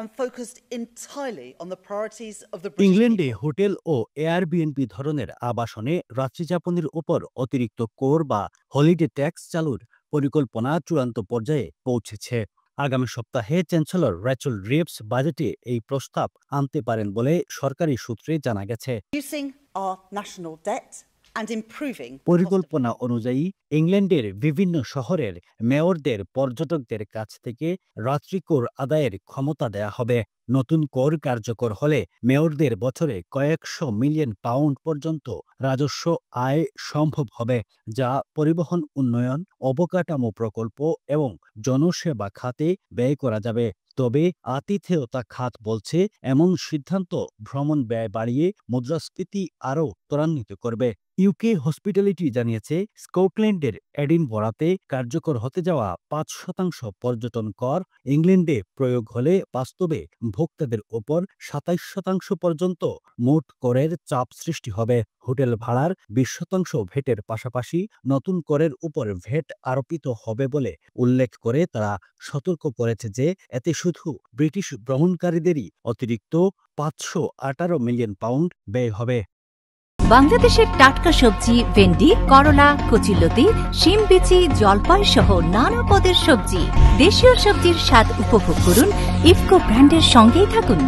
and focused entirely on the priorities of the British ইংল্যান্ডে people. Hotel ও Airbnb ধরনের আবাসনে রাত্রিযাপনের উপর অতিরিক্ত কর বা হলিডে ট্যাক্স চালুর পরিকল্পনা চূড়ান্ত পর্যায়ে পৌঁছেছে। আগামী সপ্তাহে চ্যান্সেলর রেচেল রিভস বাজেটে এই প্রস্তাব আনতে পারেন বলে সরকারি সূত্রে জানা গেছে। Reducing our national debt and improving the cost of পরিকল্পনা অনুযায়ী ইংল্যান্ডের বিভিন্ন শহরের মেয়রদের পর্যটকদের কাছ থেকে রাত্রিকর আদায়ের ক্ষমতা দেয়া হবে। নতুন কর কার্যকর হলে মেয়রদের বছরে কয়েকশো মিলিয়ন পাউন্ড পর্যন্ত রাজস্ব আয় সম্ভব হবে, যা পরিবহন উন্নয়ন, অবকাঠামো প্রকল্প এবং জনসেবা খাতে ব্যয় করা যাবে। তবে আতিথেয়তা খাত বলছে এমন সিদ্ধান্ত ভ্রমণ ব্যয় বাড়িয়ে মুদ্রাস্ফীতি আরও ত্বরান্বিত করবে। ইউকে হসপিটালিটি জানিয়েছে স্কটল্যান্ডের এডিনবরাতে কার্যকর হতে যাওয়া ৫% পর্যটন কর ইংল্যান্ডে প্রয়োগ হলে বাস্তবে ভোক্তাদের ওপর ২৭% পর্যন্ত মোট করের চাপ সৃষ্টি হবে। হোটেল ভাড়ার ২০% ভ্যাটের পাশাপাশি নতুন করের উপর ভ্যাট আরোপিত হবে বলে উল্লেখ করে তারা সতর্ক করেছে যে এতে শুধু ব্রিটিশ ভ্রমণকারীদেরই অতিরিক্ত ৫১৮ মিলিয়ন পাউন্ড ব্যয় হবে। বাংলাদেশের টাটকা সবজি, ভেন্ডি, করলা, কচিলতি, শিম বিচি, জলপাই সহ নানা পদের সবজি। দেশীয় সবজির স্বাদ উপভোগ করুন। ইফকো ব্র্যান্ডের সঙ্গেই থাকুন।